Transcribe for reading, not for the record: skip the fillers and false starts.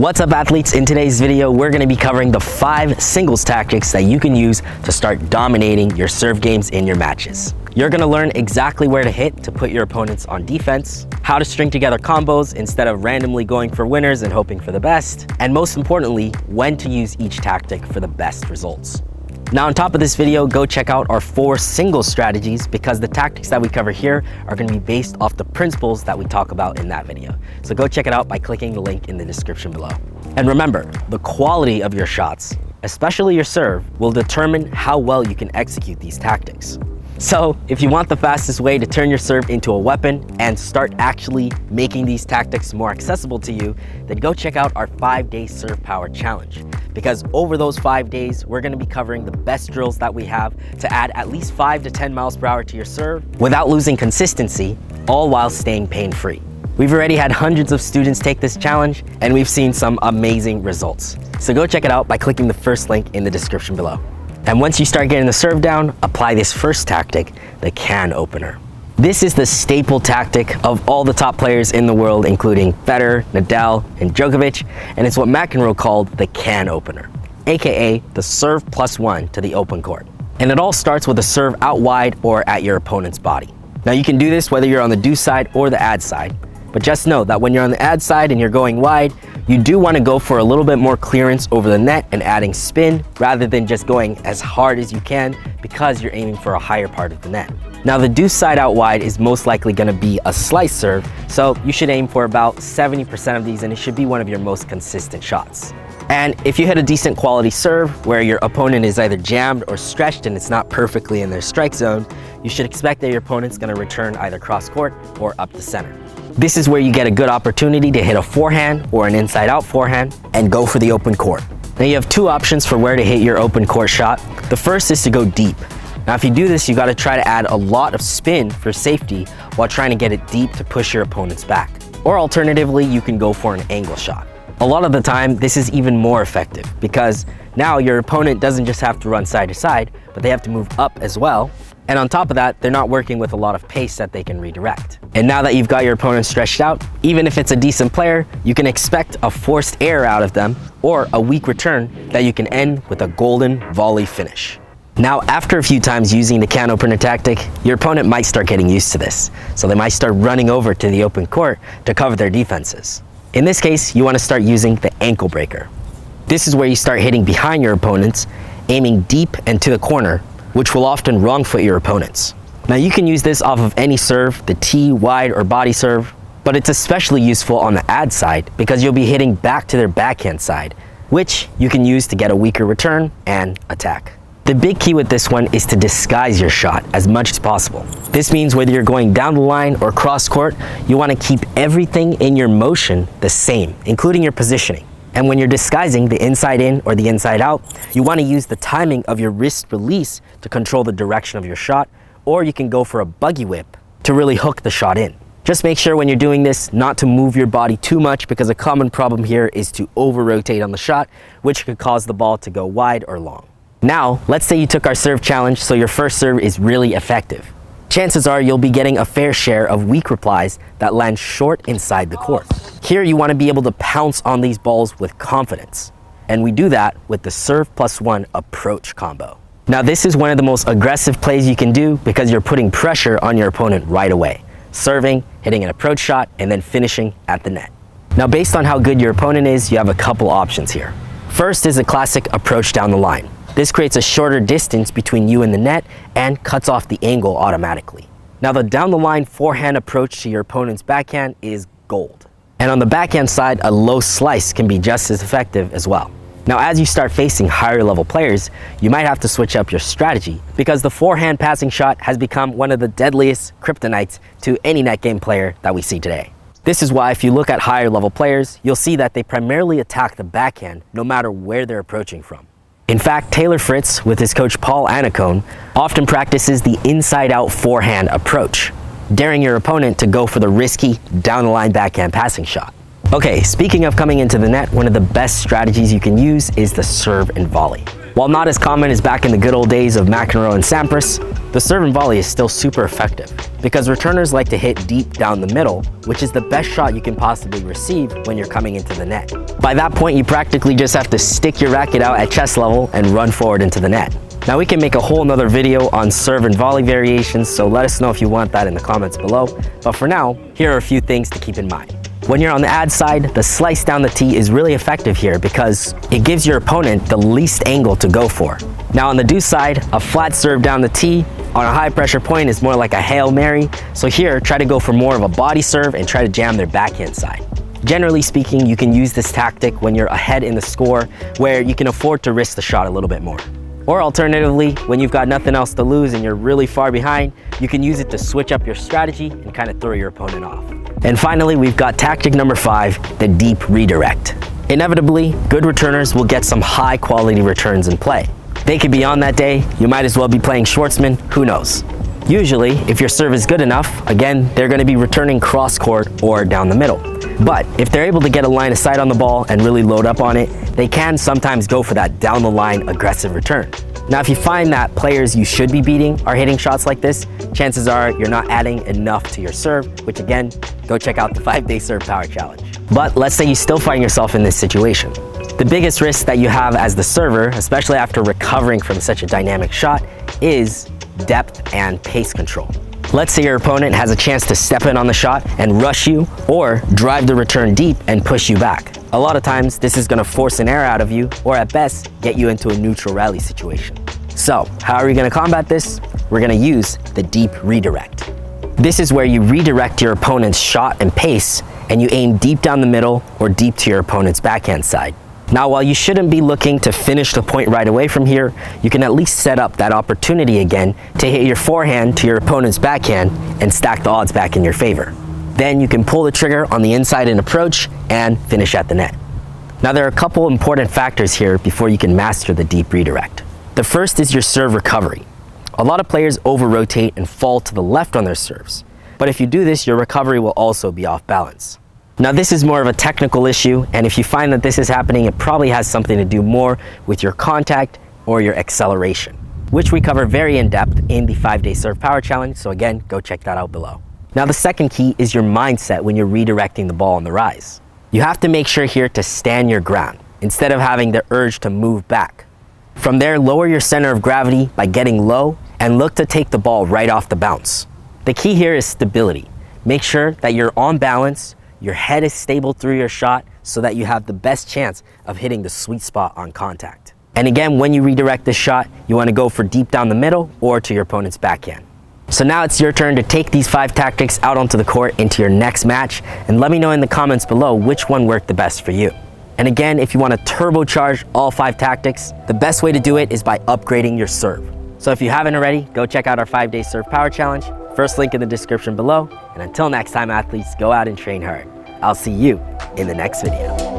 What's up, athletes? In today's video, we're going to be covering the 5 singles tactics that you can use to start dominating your serve games in your matches. You're going to learn exactly where to hit to put your opponents on defense, how to string together combos instead of randomly going for winners and hoping for the best, and most importantly, when to use each tactic for the best results. Now, on top of this video, go check out our 4 singles strategies because the tactics that we cover here are going to be based off the principles that we talk about in that video. So go check it out by clicking the link in the description below. And remember, the quality of your shots, especially your serve, will determine how well you can execute these tactics. So if you want the fastest way to turn your serve into a weapon and start actually making these tactics more accessible to you, then go check out our 5-day serve power challenge. Because over those 5 days, we're going to be covering the best drills that we have to add at least 5 to 10 miles per hour to your serve without losing consistency, all while staying pain-free. We've already had hundreds of students take this challenge, and we've seen some amazing results. So go check it out by clicking the first link in the description below. And once you start getting the serve down, apply this first tactic, the can opener. This is the staple tactic of all the top players in the world, including Federer, Nadal, and Djokovic, and it's what McEnroe called the can opener, aka the serve +1 to the open court. And it all starts with a serve out wide or at your opponent's body. Now you can do this whether you're on the do side or the ad side, but just know that when you're on the ad side and you're going wide, you do want to go for a little bit more clearance over the net and adding spin rather than just going as hard as you can because you're aiming for a higher part of the net. Now the deuce side out wide is most likely going to be a slice serve, so you should aim for about 70% of these and it should be one of your most consistent shots. And if you hit a decent quality serve where your opponent is either jammed or stretched and it's not perfectly in their strike zone, you should expect that your opponent's going to return either cross court or up the center. This is where you get a good opportunity to hit a forehand or an inside out forehand and go for the open court. Now you have 2 options for where to hit your open court shot. The first is to go deep. Now if you do this, you got to try to add a lot of spin for safety while trying to get it deep to push your opponent's back. Or alternatively, you can go for an angle shot. A lot of the time, this is even more effective because now your opponent doesn't just have to run side to side, but they have to move up as well. And on top of that, they're not working with a lot of pace that they can redirect. And now that you've got your opponent stretched out, even if it's a decent player, you can expect a forced error out of them or a weak return that you can end with a golden volley finish. Now, after a few times using the can opener tactic, your opponent might start getting used to this. So they might start running over to the open court to cover their defenses. In this case, you want to start using the ankle breaker. This is where you start hitting behind your opponents, aiming deep and to the corner, which will often wrong foot your opponents. Now you can use this off of any serve, the tee, wide, or body serve, but it's especially useful on the ad side because you'll be hitting back to their backhand side, which you can use to get a weaker return and attack. The big key with this one is to disguise your shot as much as possible. This means whether you're going down the line or cross court, you want to keep everything in your motion the same, including your positioning. And when you're disguising the inside in or the inside out, you want to use the timing of your wrist release to control the direction of your shot, or you can go for a buggy whip to really hook the shot in. Just make sure when you're doing this not to move your body too much because a common problem here is to over-rotate on the shot, which could cause the ball to go wide or long. Now, let's say you took our serve challenge so your first serve is really effective. Chances are you'll be getting a fair share of weak replies that land short inside the court. Here you want to be able to pounce on these balls with confidence. And we do that with the serve +1 approach combo. Now this is one of the most aggressive plays you can do because you're putting pressure on your opponent right away. Serving, hitting an approach shot, and then finishing at the net. Now based on how good your opponent is, you have a couple options here. First is a classic approach down the line. This creates a shorter distance between you and the net and cuts off the angle automatically. Now the down the line forehand approach to your opponent's backhand is gold. And on the backhand side, a low slice can be just as effective as well. Now as you start facing higher level players, you might have to switch up your strategy because the forehand passing shot has become one of the deadliest kryptonites to any net game player that we see today. This is why if you look at higher level players, you'll see that they primarily attack the backhand no matter where they're approaching from. In fact, Taylor Fritz, with his coach Paul Annacone, often practices the inside-out forehand approach, daring your opponent to go for the risky down-the-line backhand passing shot. Okay, speaking of coming into the net, one of the best strategies you can use is the serve and volley. While not as common as back in the good old days of McEnroe and Sampras, the serve and volley is still super effective because returners like to hit deep down the middle, which is the best shot you can possibly receive when you're coming into the net. By that point, you practically just have to stick your racket out at chest level and run forward into the net. Now we can make a whole nother video on serve and volley variations, so let us know if you want that in the comments below. But for now, here are a few things to keep in mind. When you're on the ad side, the slice down the tee is really effective here because it gives your opponent the least angle to go for. Now on the do side, a flat serve down the tee on a high pressure point is more like a Hail Mary. So here, try to go for more of a body serve and try to jam their backhand side. Generally speaking, you can use this tactic when you're ahead in the score where you can afford to risk the shot a little bit more. Or alternatively, when you've got nothing else to lose and you're really far behind, you can use it to switch up your strategy and kind of throw your opponent off. And finally, we've got tactic number 5, the deep redirect. Inevitably, good returners will get some high quality returns in play. They could be on that day, you might as well be playing Schwartzman, who knows. Usually, if your serve is good enough, again, they're going to be returning cross court or down the middle. But if they're able to get a line of sight on the ball and really load up on it, they can sometimes go for that down the line aggressive return. Now, if you find that players you should be beating are hitting shots like this, chances are you're not adding enough to your serve, which again, go check out the 5-day serve power challenge. But let's say you still find yourself in this situation. The biggest risk that you have as the server, especially after recovering from such a dynamic shot, is depth and pace control. Let's say your opponent has a chance to step in on the shot and rush you, or drive the return deep and push you back. A lot of times, this is going to force an error out of you, or at best, get you into a neutral rally situation. So, how are we going to combat this? We're going to use the deep redirect. This is where you redirect your opponent's shot and pace, and you aim deep down the middle or deep to your opponent's backhand side. Now, while you shouldn't be looking to finish the point right away from here, you can at least set up that opportunity again to hit your forehand to your opponent's backhand and stack the odds back in your favor. Then you can pull the trigger on the inside and approach and finish at the net. Now, there are a couple important factors here before you can master the deep redirect. The first is your serve recovery. A lot of players over-rotate and fall to the left on their serves, but if you do this, your recovery will also be off balance. Now, this is more of a technical issue, and if you find that this is happening, it probably has something to do more with your contact or your acceleration, which we cover very in depth in the 5-day serve power challenge, so again, go check that out below. Now, the second key is your mindset when you're redirecting the ball on the rise. You have to make sure here to stand your ground instead of having the urge to move back. From there, lower your center of gravity by getting low and look to take the ball right off the bounce. The key here is stability. Make sure that you're on balance, your head is stable through your shot so that you have the best chance of hitting the sweet spot on contact. And again, when you redirect this shot, you want to go for deep down the middle or to your opponent's backhand. So now it's your turn to take these 5 tactics out onto the court into your next match, and let me know in the comments below which one worked the best for you. And again, if you want to turbocharge all 5 tactics, the best way to do it is by upgrading your serve. So if you haven't already, go check out our 5-day serve power challenge. First link in the description below. And until next time, athletes, go out and train hard. I'll see you in the next video.